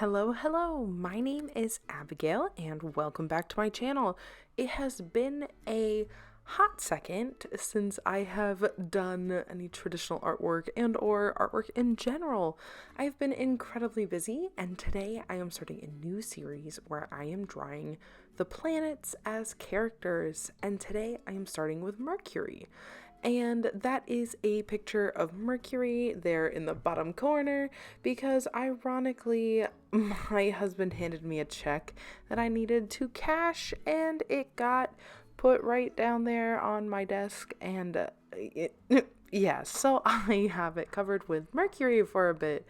Hello, my name is Abigail and welcome back to my channel. It has been a hot second since I have done any traditional artwork and or artwork in general. I've been incredibly busy and today I am starting a new series where I am drawing the planets as characters, and today I am starting with Mercury. And that is a picture of Mercury there in the bottom corner because ironically my husband handed me a check that I needed to cash and it got put right down there on my desk and yeah, so I have it covered with Mercury for a bit.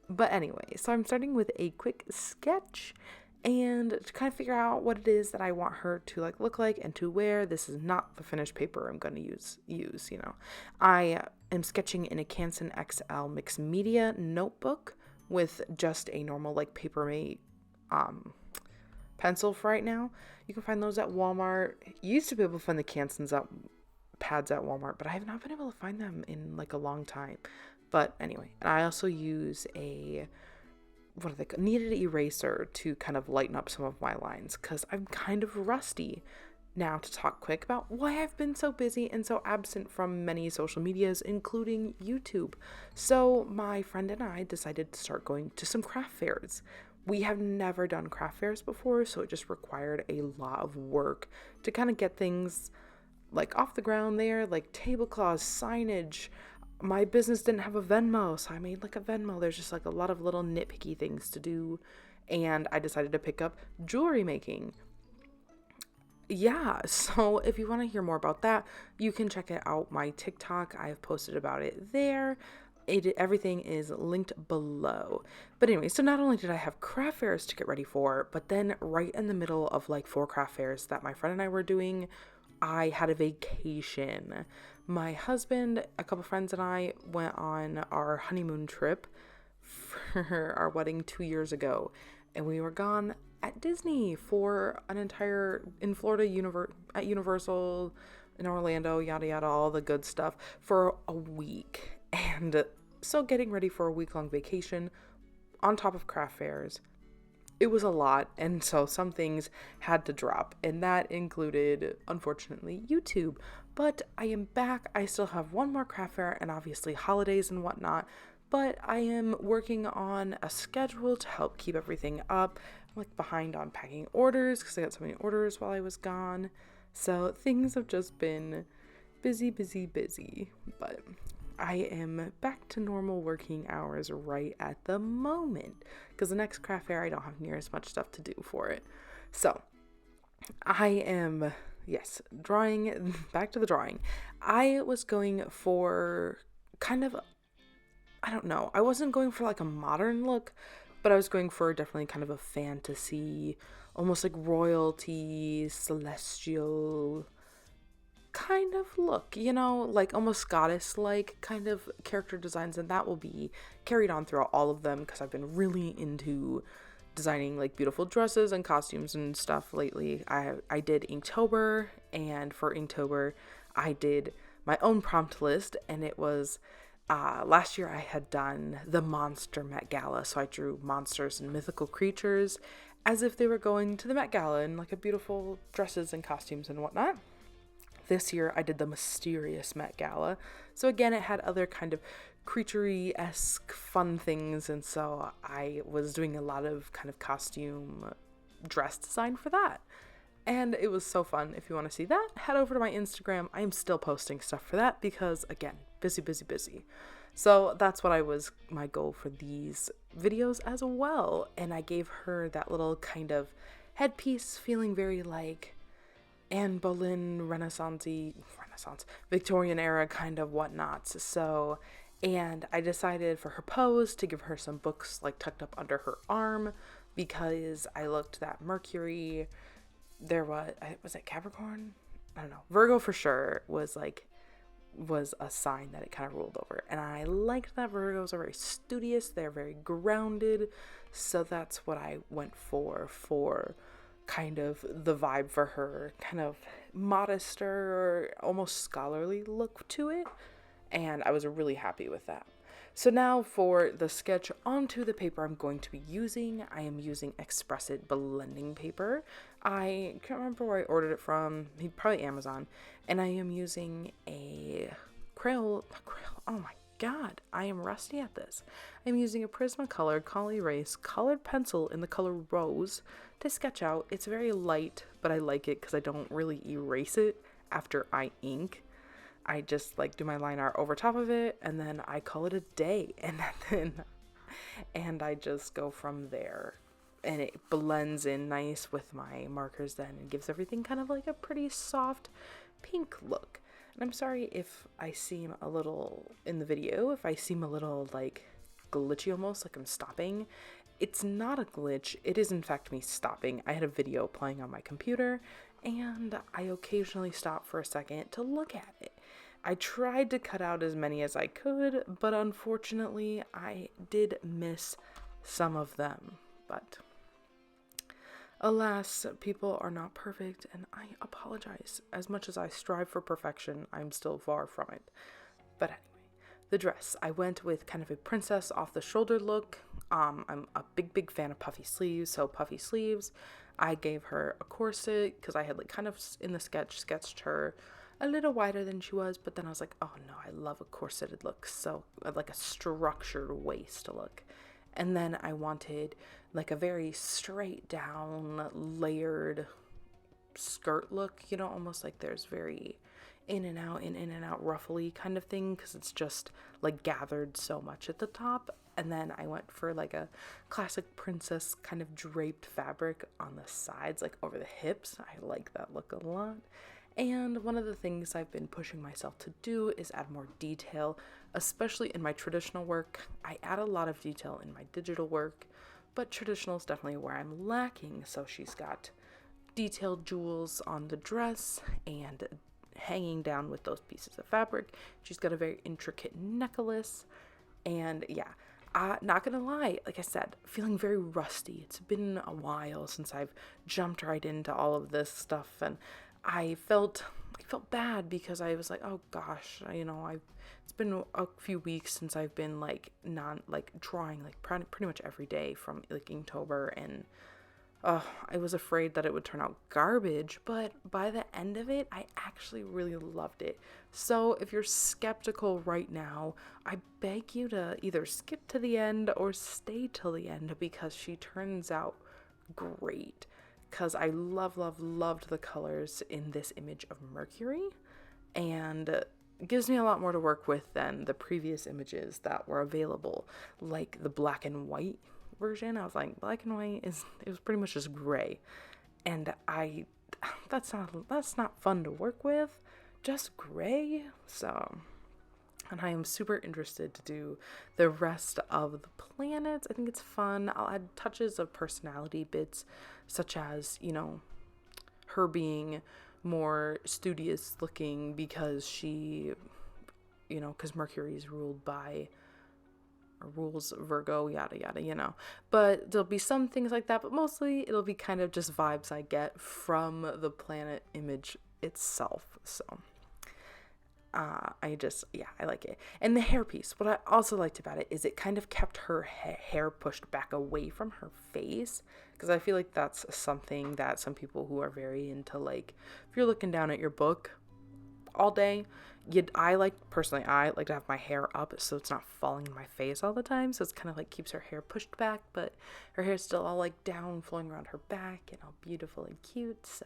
But anyway, so I'm starting with a quick sketch and to kind of figure out what it is that I want her to look like and to wear. This is not the finished paper I'm going to use. I am sketching in a Canson XL mixed media notebook with just a normal Papermate pencil for right now. You can find those at Walmart. You used to be able to find the Cansons pads at Walmart, but I have not been able to find them in a long time. But anyway, and I also use a kneaded eraser to kind of lighten up some of my lines because I'm kind of rusty. Now to talk quick about why I've been so busy and so absent from many social medias, including YouTube. So my friend and I decided to start going to some craft fairs. We have never done craft fairs before, so it just required a lot of work to kind of get things off the ground there, like tablecloths, signage. My business didn't have a Venmo, so I made a Venmo. There's just a lot of little nitpicky things to do, and I decided to pick up jewelry making. Yeah, so if you want to hear more about that, you can check it out my TikTok. I have posted about it there. Everything is linked below. But anyway, so not only did I have craft fairs to get ready for, but then right in the middle of 4 craft fairs that my friend and I were doing, I had a vacation. My husband, a couple friends, and I went on our honeymoon trip for our wedding 2 years ago, and we were gone at Disney for an entire in Florida at Universal in Orlando, yada yada, all the good stuff for a week. And so getting ready for a week-long vacation on top of craft fairs, it was a lot, and so some things had to drop, and that included, unfortunately, YouTube. But I am back. I still have one more craft fair and obviously holidays and whatnot, but I am working on a schedule to help keep everything up. I'm behind on packing orders because I got so many orders while I was gone. So things have just been busy, but I am back to normal working hours right at the moment because the next craft fair I don't have near as much stuff to do for it. So I am, yes, drawing, back to the drawing. I was going for I wasn't going for a modern look, but I was going for definitely kind of a fantasy, almost royalty, celestial kind of look, almost goddess-like kind of character designs, and that will be carried on throughout all of them because I've been really into designing beautiful dresses and costumes and stuff lately. I did Inktober, and for Inktober I did my own prompt list, and it was last year I had done the monster Met Gala, so I drew monsters and mythical creatures as if they were going to the Met Gala in a beautiful dresses and costumes and whatnot. This year I did the mysterious Met Gala, so again it had other kind of creaturey-esque fun things, and so I was doing a lot of kind of costume dress design for that, and it was so fun. If you want to see that, head over to my Instagram. I am still posting stuff for that because again, busy. So that's what my goal for these videos as well, and I gave her that little kind of headpiece feeling very Anne Boleyn Renaissance, Victorian era kind of whatnots. So, and I decided for her pose to give her some books tucked up under her arm because I looked at Mercury. There was it Capricorn? I don't know. Virgo for sure was a sign that it kind of ruled over. And I liked that Virgos are very studious. They're very grounded. So that's what I went for kind of the vibe for her, kind of modester or almost scholarly look to it, and I was really happy with that. So now for the sketch onto the paper I'm going to be using, I am using Expressit blending paper. I can't remember where I ordered it from, probably Amazon. And I am using a oh my god, I am rusty at this. I'm using a Prismacolor Col-Erase colored pencil in the color Rose to sketch out. It's very light, but I like it because I don't really erase it after I ink. I just like do my line art over top of it, and then I call it a day, and I just go from there. And it blends in nice with my markers then, and gives everything kind of like a pretty soft pink look. And I'm sorry if I seem a little, in the video, if I seem a little like glitchy almost, like I'm stopping. It's not a glitch, it is in fact me stopping. I had a video playing on my computer, and I occasionally stop for a second to look at it. I tried to cut out as many as I could, but unfortunately I did miss some of them. But alas, people are not perfect, and I apologize. As much as I strive for perfection, I'm still far from it. But anyway, the dress. I went with kind of a princess off the shoulder look. I'm a big fan of puffy sleeves, so puffy sleeves. I gave her a corset because I had like kind of in the sketch sketched her a little wider than she was, but then I was like, oh no, I love a corseted look, so like a structured waist look. And then I wanted like a very straight down layered skirt look, you know, almost like there's very in and out ruffly kind of thing, because it's just like gathered so much at the top. And then I went for like a classic princess kind of draped fabric on the sides, like over the hips. I like that look a lot. And one of the things I've been pushing myself to do is add more detail, especially in my traditional work. I add a lot of detail in my digital work, but traditional is definitely where I'm lacking. So she's got detailed jewels on the dress and hanging down with those pieces of fabric. She's got a very intricate necklace. And yeah, not gonna lie, like I said, feeling very rusty. It's been a while since I've jumped right into all of this stuff, and I felt bad because I was like, oh gosh, it's been a few weeks since I've been like drawing like pretty much every day from like Inktober, and I was afraid that it would turn out garbage, but by the end of it, I actually really loved it. So if you're skeptical right now, I beg you to either skip to the end or stay till the end, because she turns out great. Because I loved the colors in this image of Mercury, and it gives me a lot more to work with than the previous images that were available, like the black and white version. I was like, black and white it was pretty much just gray, and that's not fun to work with, just gray. So, and I am super interested to do the rest of the planets. I think it's fun. I'll add touches of personality bits, such as, her being more studious looking because she, because Mercury is rules Virgo, yada yada, but there'll be some things like that, but mostly it'll be kind of just vibes I get from the planet image itself. So I like it. And the hairpiece, what I also liked about it is it kind of kept her hair pushed back away from her face, because I feel like that's something that some people who are very into, like, if you're looking down at your book all day, I like to have my hair up so it's not falling in my face all the time, so it's kind of like keeps her hair pushed back, but her hair's still all like down, flowing around her back and all beautiful and cute. So,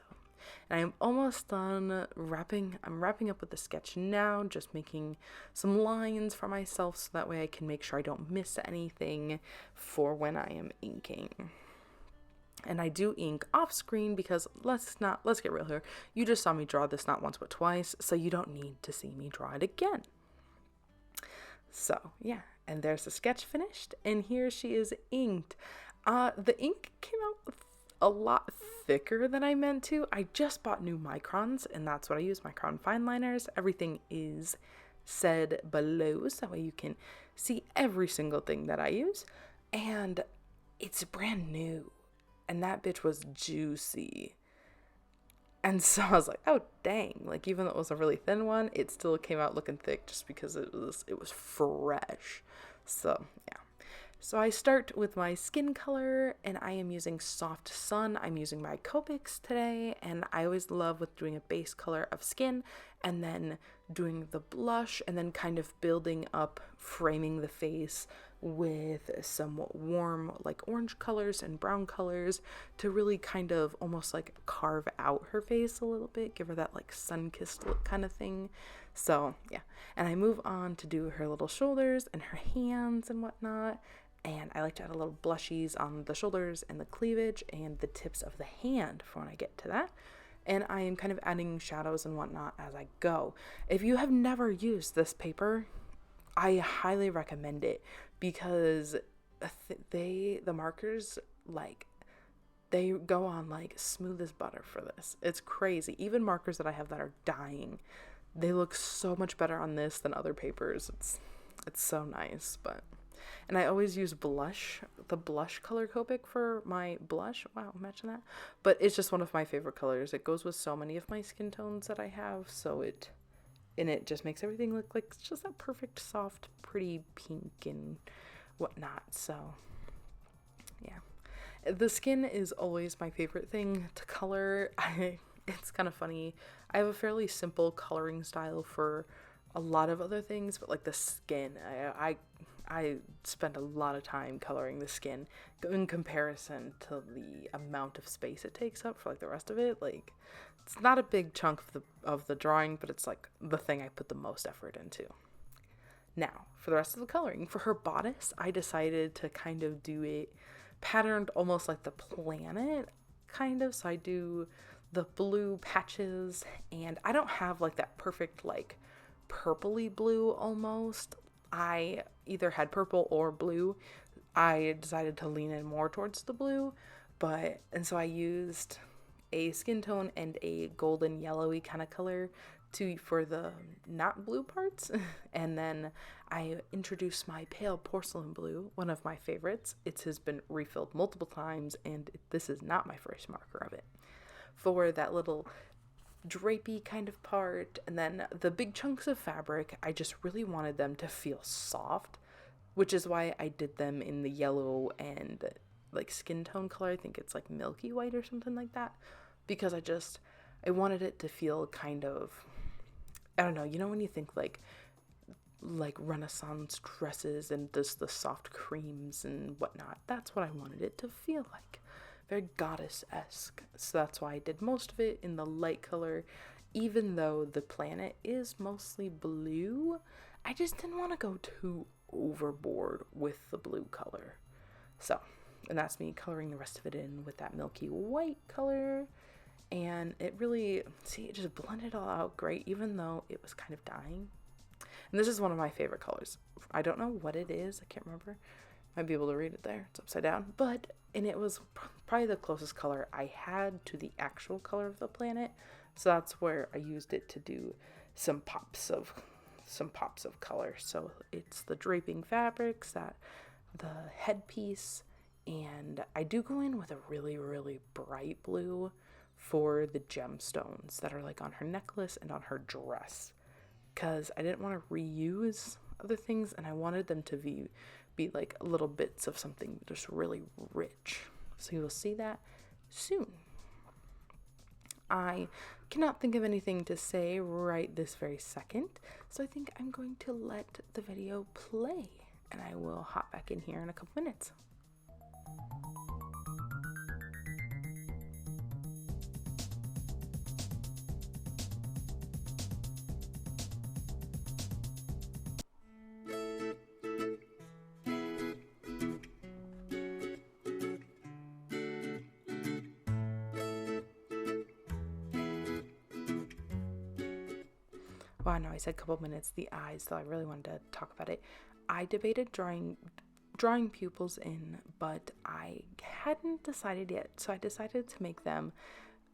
and I'm almost done I'm wrapping up with the sketch now, just making some lines for myself so that way I can make sure I don't miss anything for when I am inking. And I do ink off screen because let's get real here. You just saw me draw this not once but twice, so you don't need to see me draw it again. So yeah, and there's the sketch finished, and here she is inked. The ink came out a lot thicker than I meant to. I just bought new Microns, and that's what I use, Micron Fineliners. Everything is said below, so that way you can see every single thing that I use. And it's brand new, and that bitch was juicy. And so I was like, oh dang, like even though it was a really thin one, it still came out looking thick just because it was fresh. So yeah. So I start with my skin color, and I am using Soft Sun. I'm using my Copics today, and I always love with doing a base color of skin and then doing the blush and then kind of building up, framing the face with some warm like orange colors and brown colors to really kind of almost like carve out her face a little bit, give her that like sun-kissed look kind of thing. So yeah, and I move on to do her little shoulders and her hands and whatnot. And I like to add a little blushies on the shoulders and the cleavage and the tips of the hand for when I get to that. And I am kind of adding shadows and whatnot as I go. If you have never used this paper, I highly recommend it because the markers, like, they go on like smooth as butter for this. It's crazy. Even markers that I have that are dying, they look so much better on this than other papers. It's so nice. And I always use blush, the blush color Copic for my blush. Wow, imagine that. But it's just one of my favorite colors. It goes with so many of my skin tones that I have, so it just makes everything look like it's just that perfect, soft, pretty pink and whatnot. So yeah. The skin is always my favorite thing to color. It's kind of funny. I have a fairly simple coloring style for a lot of other things, but like the skin, I spend a lot of time coloring the skin in comparison to the amount of space it takes up for like the rest of it. Like, it's not a big chunk of the drawing, but it's like the thing I put the most effort into. Now, for the rest of the coloring, for her bodice, I decided to kind of do it patterned almost like the planet, kind of. So I do the blue patches, and I don't have like that perfect like purpley blue almost. I either had purple or blue. I decided to lean in more towards the blue, and so I used a skin tone and a golden yellowy kind of color for the not blue parts. And then I introduced my pale porcelain blue, one of my favorites. It has been refilled multiple times, and this is not my first marker of it. For that little drapey kind of part, and then the big chunks of fabric, I just really wanted them to feel soft, which is why I did them in the yellow and like skin tone color. I think it's like milky white or something like that, because I wanted it to feel kind of, I don't know, you know, when you think like Renaissance dresses and just the soft creams and whatnot, that's what I wanted it to feel like. Very goddess-esque. So that's why I did most of it in the light color. Even though the planet is mostly blue, I just didn't want to go too overboard with the blue color. So, and that's me coloring the rest of it in with that milky white color. And it really, it just blended all out great, even though it was kind of dying. And this is one of my favorite colors. I don't know what it is. I can't remember. Might be able to read it there. It's upside down. And it was probably the closest color I had to the actual color of the planet. So that's where I used it to do some pops of color. So it's the draping fabrics, the headpiece, and I do go in with a really, really bright blue for the gemstones that are like on her necklace and on her dress, because I didn't want to reuse other things, and I wanted them to be like little bits of something just really rich. So you will see that soon. I cannot think of anything to say right this very second, so I think I'm going to let the video play, and I will hop back in here in a couple minutes. Well, I know I said a couple minutes, the eyes, though I really wanted to talk about it. I debated drawing pupils in, but I hadn't decided yet, so I decided to make them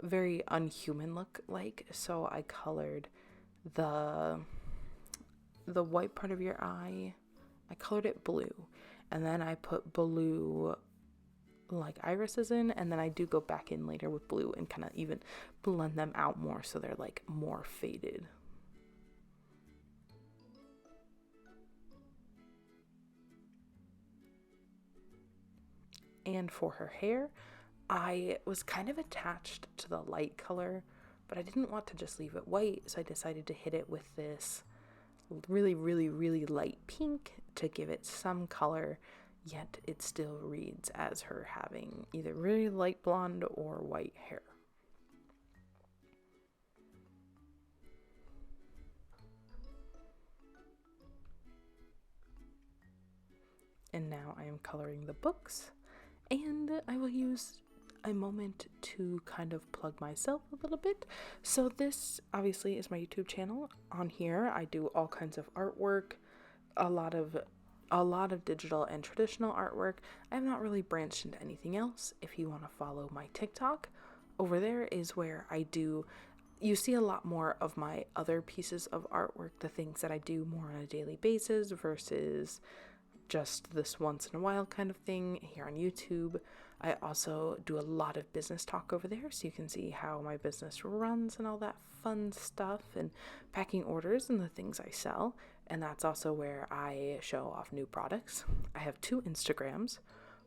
very unhuman look like. So I colored the white part of your eye, I colored it blue, and then I put blue like irises in, and then I do go back in later with blue and kind of even blend them out more so they're like more faded. And for her hair, I was kind of attached to the light color, but I didn't want to just leave it white, so I decided to hit it with this really, really, really light pink to give it some color, yet it still reads as her having either really light blonde or white hair. And now I am coloring the books, and I will use a moment to kind of plug myself a little bit. So this obviously is my YouTube channel. On here I do all kinds of artwork, a lot of digital and traditional artwork. I have not really branched into anything else. If you want to follow my TikTok, over there is where you see a lot more of my other pieces of artwork, the things that I do more on a daily basis versus just this once in a while kind of thing here on YouTube. I also do a lot of business talk over there, so you can see how my business runs and all that fun stuff, and packing orders and the things I sell. And that's also where I show off new products. I have 2 Instagrams.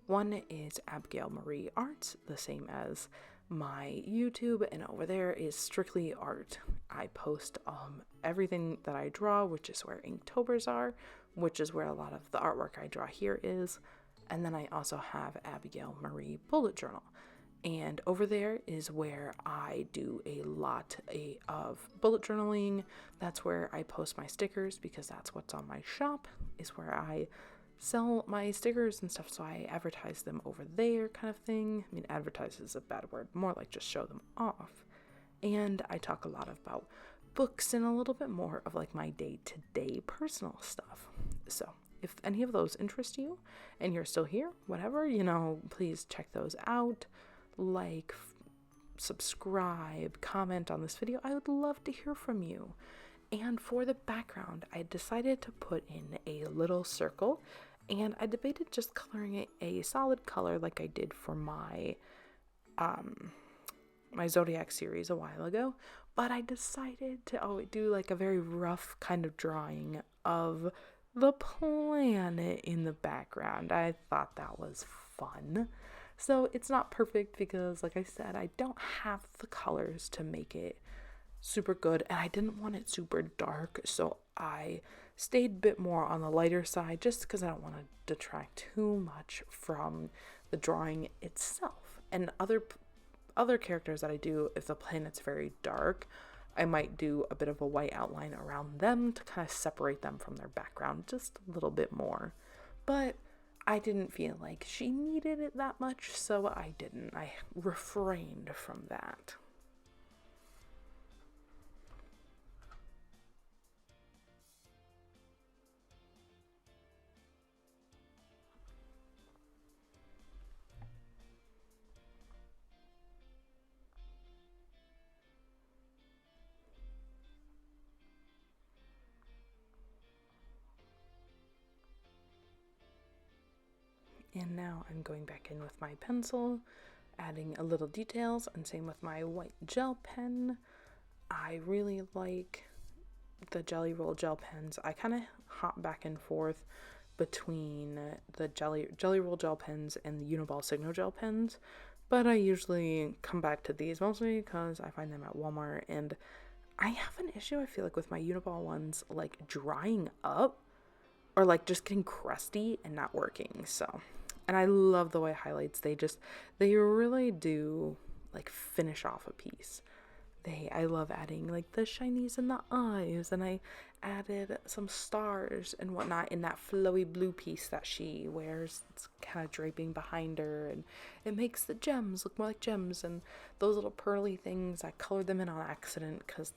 One is abigailmariearts, the same as my YouTube, and over there is strictly art. I post everything that I draw, which is where Inktober's are, which is where a lot of the artwork I draw here is. And then I also have Abigail Marie Bullet Journal. And over there is where I do a lot of bullet journaling. That's where I post my stickers, because that's what's on my shop, is where I sell my stickers and stuff. So I advertise them over there kind of thing. I mean, advertise is a bad word, more like just show them off. And I talk a lot about books and a little bit more of like my day-to-day personal stuff. So if any of those interest you and you're still here, whatever, please check those out. Like, subscribe, comment on this video. I would love to hear from you. And for the background, I decided to put in a little circle, and I debated just coloring it a solid color like I did for my my Zodiac series a while ago, but I decided to do like a very rough kind of drawing of the planet in the background. I thought that was fun. So it's not perfect because, like I said, I don't have the colors to make it super good, and I didn't want it super dark, so I stayed a bit more on the lighter side just because I don't want to detract too much from the drawing itself. And other characters that I do, if the planet's very dark, I might do a bit of a white outline around them to kind of separate them from their background just a little bit more. But I didn't feel like she needed it that much, so I didn't. I refrained from that. And now I'm going back in with my pencil, adding a little details, and same with my white gel pen. I really like the Jelly Roll gel pens. I kind of hop back and forth between the Jelly Roll gel pens and the Uniball Signo gel pens, but I usually come back to these mostly because I find them at Walmart, and I have an issue, I feel like, with my Uniball ones, like drying up or like just getting crusty and not working. So, and I love the way highlights, they really do like finish off a piece. I love adding like the shinies in the eyes, and I added some stars and whatnot in that flowy blue piece that she wears. It's kind of draping behind her, and it makes the gems look more like gems, and those little pearly things, I colored them in on accident because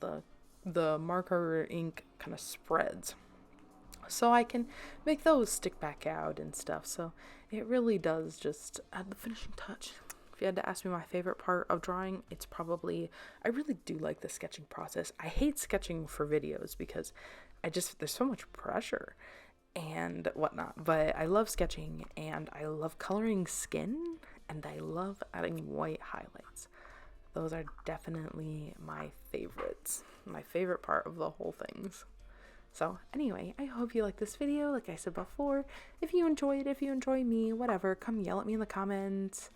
the marker ink kind of spreads, so I can make those stick back out and stuff. So it really does just add the finishing touch. If you had to ask me my favorite part of drawing, it's probably, I really do like the sketching process. I hate sketching for videos because there's so much pressure and whatnot, but I love sketching, and I love coloring skin, and I love adding white highlights. Those are definitely my favorites, my favorite part of the whole things. So anyway, I hope you like this video. Like I said before, if you enjoyed, if you enjoy me, whatever, come yell at me in the comments.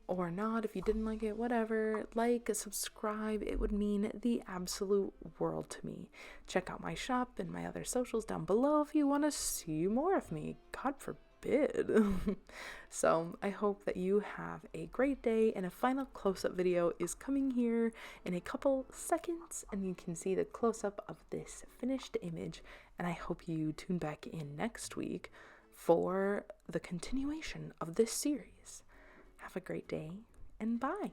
Or not, if you didn't like it, whatever. Like, subscribe, it would mean the absolute world to me. Check out my shop and my other socials down below if you want to see more of me. God forbid. So, I hope that you have a great day, and a final close-up video is coming here in a couple seconds, and you can see the close-up of this finished image, and I hope you tune back in next week for the continuation of this series. Have a great day, and bye.